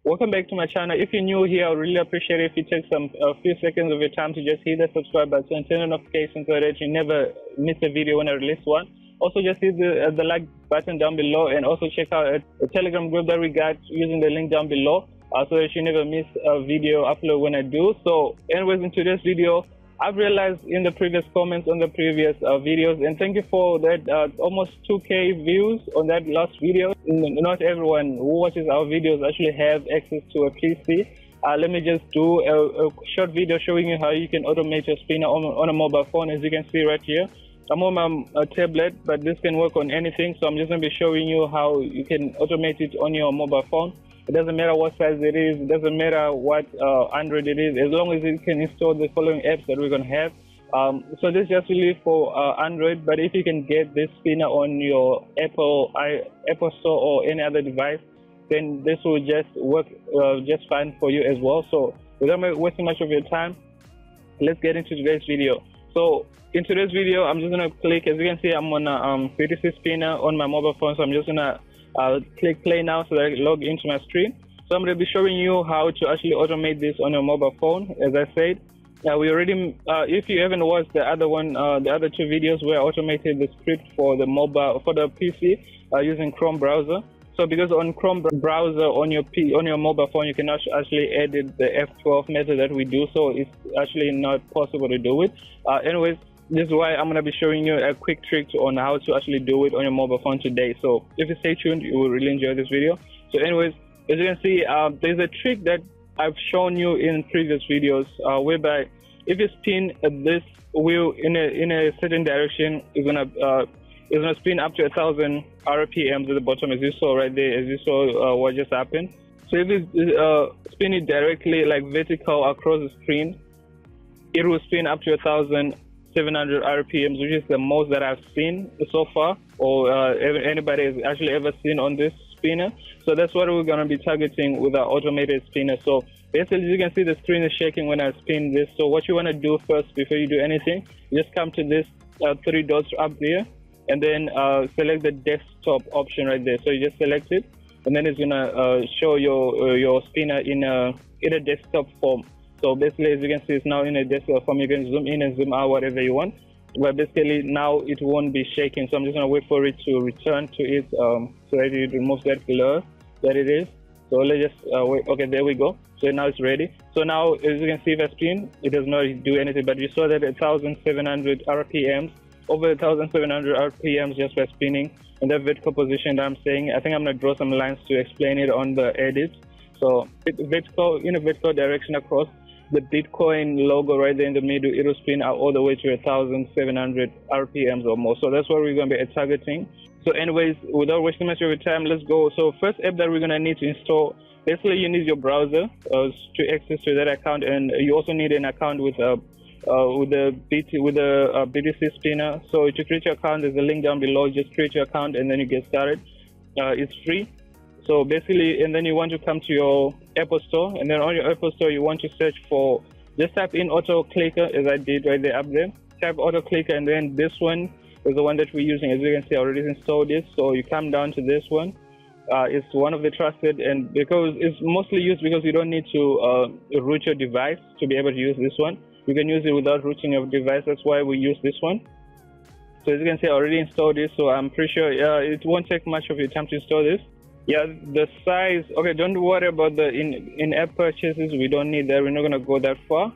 Welcome back to my channel. If you're new here, I would really appreciate it if you take a few seconds of your time to just hit the subscribe button, turn on notifications so that you never miss a video when I release one. Also, just hit the like button down below, and also check out a Telegram group that we got using the link down below, so that you never miss a video upload when I do. So, anyways, in today's video, I've realized in the previous comments on the previous videos, and thank you for that almost 2K views on that last video. Not everyone who watches our videos actually have access to a PC. Let me just do a short video showing you how you can automate your spinner on a mobile phone. As you can see right here, I'm on my tablet, but this can work on anything. So I'm just going to be showing you how you can automate it on your mobile phone. It doesn't matter what size it is, it doesn't matter what Android it is, as long as it can install the following apps that we're going to have. So this is just really for Android, but if you can get this spinner on your Apple Store or any other device, then this will just work just fine for you as well. So without wasting much of your time, let's get into today's video. So in today's video, I'm just going to click, as you can see, I'm on a BTC Spinner on my mobile phone, so I'm just going to click play now so that I log into my screen. So I'm going to be showing you how to actually automate this on your mobile phone. As I said, we already, if you haven't watched the other one, the other two videos where I automated the script for the PC using Chrome browser. So because on Chrome browser on your mobile phone, you cannot actually edit the F12 method that we do, so it's actually not possible to do it. Anyways, this is why I'm going to be showing you a quick trick on how to actually do it on your mobile phone today. So if you stay tuned, you will really enjoy this video. So anyways, as you can see, there's a trick that I've shown you in previous videos, whereby if you spin this wheel in a certain direction, it's gonna spin up to 1,000 RPMs at the bottom, as you saw right there, as you saw what just happened. So if you spin it directly, like vertical across the screen, it will spin up to 1,700 RPMs, which is the most that I've seen so far, or anybody has actually ever seen on this spinner. So that's what we're going to be targeting with our automated spinner. So basically, you can see the screen is shaking when I spin this. So what you want to do first, before you do anything, you just come to this three dots up there, and then select the desktop option right there. So you just select it, and then it's going to show your spinner in a desktop form. So basically, as you can see, it's now in a desktop form. You can zoom in and zoom out whatever you want. But basically, now it won't be shaking. So I'm just going to wait for it to return to it so that it removes that blur that it is. So let's just wait. Okay, there we go. So now it's ready. So now, as you can see, if I spin, it does not do anything. But you saw that 1,700 RPMs, over 1,700 RPMs just by spinning in that vertical position that I'm saying. I think I'm going to draw some lines to explain it on the edit. So vertical, in a vertical direction across the Bitcoin logo right there in the middle, it will spin out all the way to 1,700 RPMs or more. So that's what we're going to be targeting. So anyways, without wasting much of your time, let's go. So first app that we're going to need to install, basically you need your browser to access to that account, and you also need an account with the BTC Spinner. So to create your account, there's a link down below. Just create your account and then you get started. It's free. So basically, and then you want to come to your Apple Store, and then on your Apple Store, you want to search for, just type in auto clicker, as I did right there up there. Type auto clicker, and then this one is the one that we're using. As you can see, I already installed this. So you come down to this one. It's one of the trusted, and because it's mostly used because you don't need to root your device to be able to use this one. You can use it without rooting your device. That's why we use this one. So as you can see, I already installed this. So I'm pretty sure it won't take much of your time to install this. Yeah, the size, okay, don't worry about the in-app purchases. We don't need that. We're not going to go that far.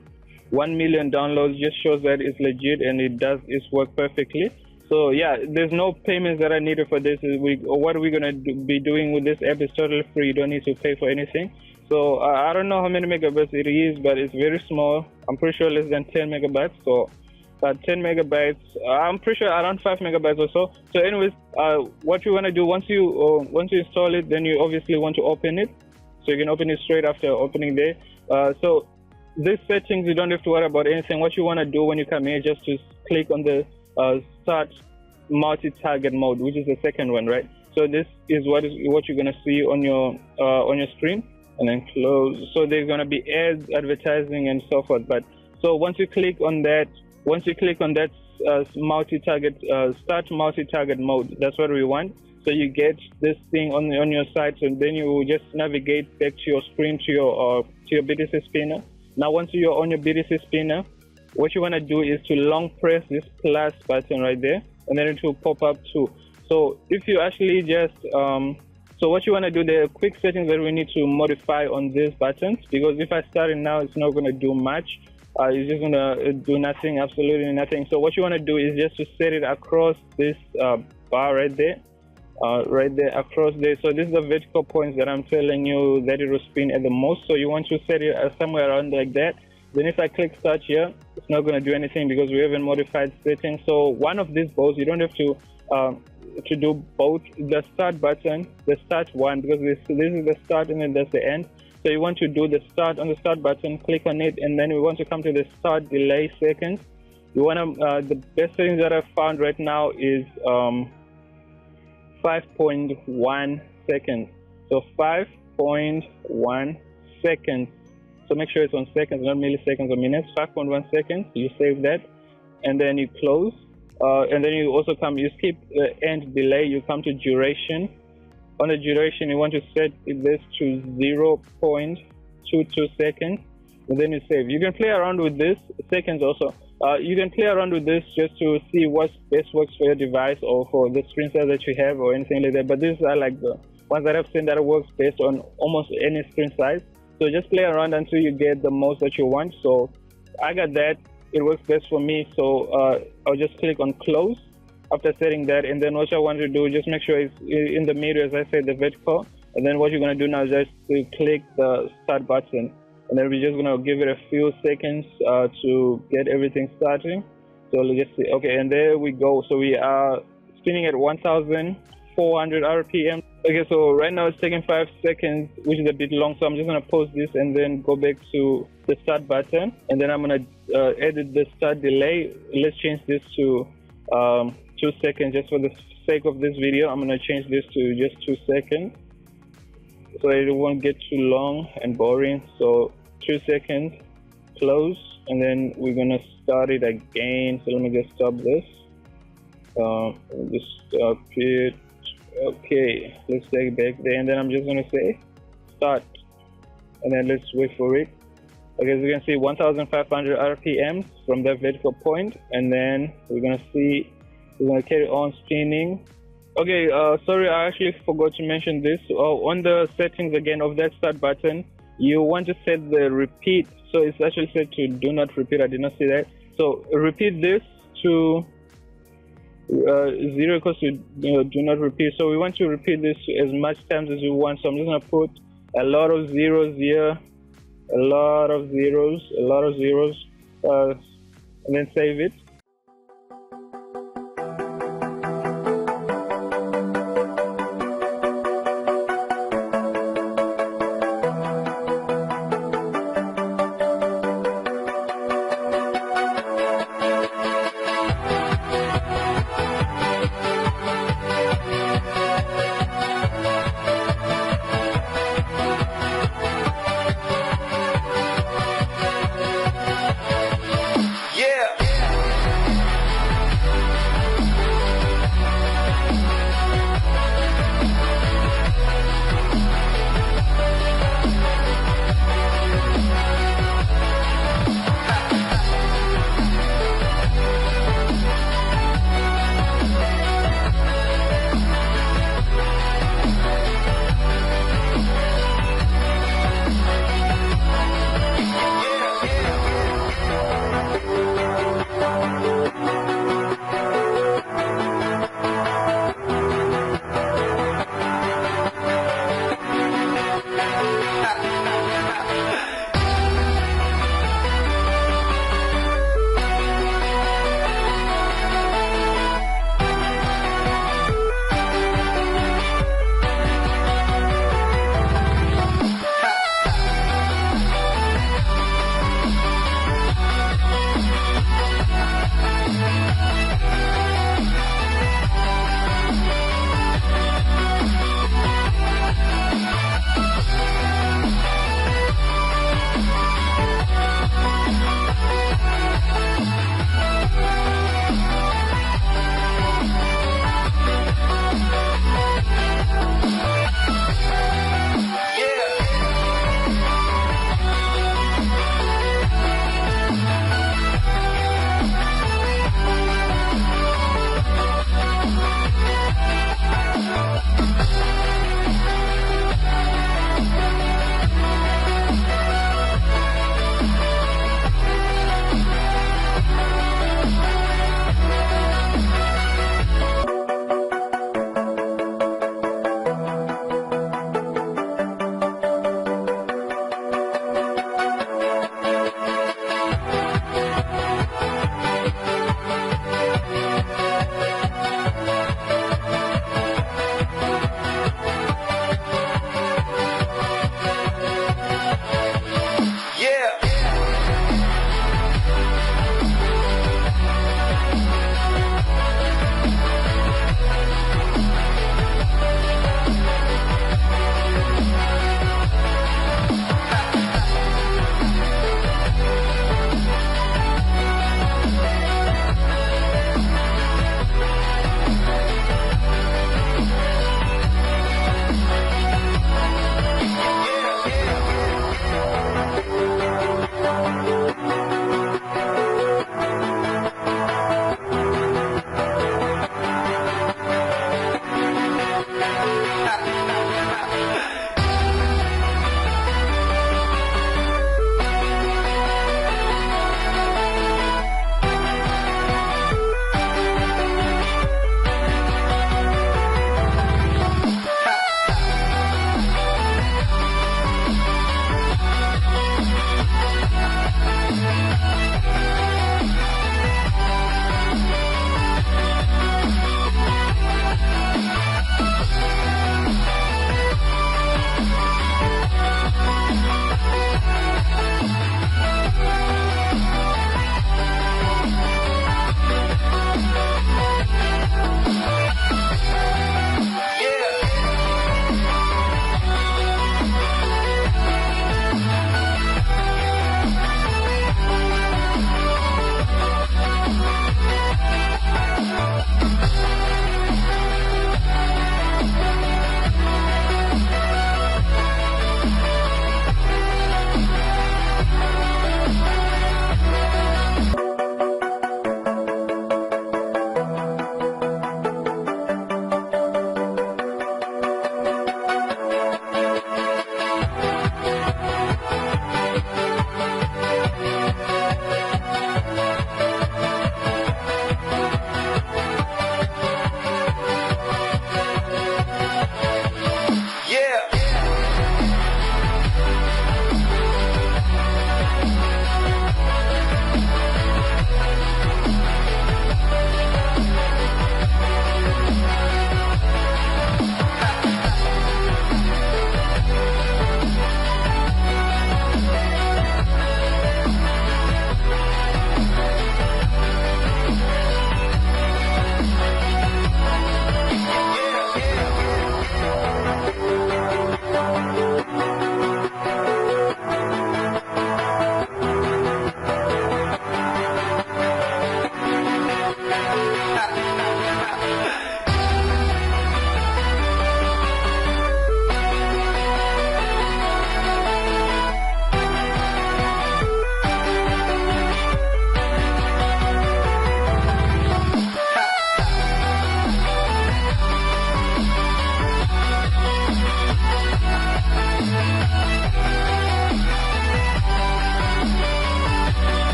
1 million downloads just shows that it's legit and it does its work perfectly. So yeah, there's no payments that are needed for this. What we're going to be doing with this app is totally free. You don't need to pay for anything. So I don't know how many megabytes it is, but it's very small. I'm pretty sure less than 10 megabytes. So 10 megabytes, I'm pretty sure around 5 megabytes or so. So anyways, what you want to do, once you install it, then you obviously want to open it. So you can open it straight after opening there. So these settings, you don't have to worry about anything. What you want to do when you come here, just to click on the start multi-target mode, which is the second one, right? So this is what you're going to see on your screen, and then close. So there's going to be ads, advertising, and so forth. But so once you click on that multi-target, start multi-target mode, that's what we want. So you get this thing on your side, so then you just navigate back to your screen, to your BTC Spinner. Now once you're on your BTC Spinner, what you want to do is to long press this plus button right there, and then it will pop up too. So if you actually just so what you want to do, there are quick settings that we need to modify on these buttons, because if I start it now, it's not going to do much. It's just going to do nothing, absolutely nothing. So what you want to do is just to set it across this bar right there, across there. So this is the vertical points that I'm telling you that it will spin at the most. So you want to set it somewhere around like that. Then if I click start here, it's not going to do anything because we haven't modified settings. So one of these balls, you don't have to do both. The start button, the start one, because this is the start and then that's the end. So you want to do the start on the start button, click on it, and then we want to come to the start delay seconds. You want to the best settings that I've found right now is 5.1 seconds. So 5.1 seconds. So make sure it's on seconds, not milliseconds or minutes. 5.1 seconds. You save that, and then you close. And then you also you skip end delay. You come to duration. On the duration, you want to set this to 0.22 seconds, and then you save. You can play around with this seconds also. You can play around with this just to see what best works for your device or for the screen size that you have or anything like that. But these are like the ones that I've seen that works based on almost any screen size. So just play around until you get the most that you want. So I got that. It works best for me. So I'll just click on close after setting that. And then what I want to do, just make sure it's in the middle, as I said, the vertical. And then what you're going to do now is just to click the start button. And then we're just going to give it a few seconds to get everything starting. So let's just see. Okay, and there we go. So we are spinning at 1,400 RPM. Okay, so right now it's taking 5 seconds, which is a bit long. So I'm just going to pause this and then go back to the start button. And then I'm going to edit the start delay. Let's change this to 2 seconds just for the sake of this video. I'm going to change this to just 2 seconds so it won't get too long and boring. So 2 seconds, close, and then we're going to start it again. So let me just stop this. Just stop it. Okay, let's take it back there, and then I'm just going to say start, and then let's wait for it. Okay, as you can see, 1,500 RPMs from that vertical point, and then we're going to see, we're going to carry on spinning. Okay, sorry, I actually forgot to mention this. On the settings again of that start button, you want to set the repeat. So it's actually set to do not repeat. I did not see that. So repeat this to 0 equals to do not repeat. So we want to repeat this as much times as we want. So I'm just going to put a lot of zeros here, a lot of zeros, and then save it.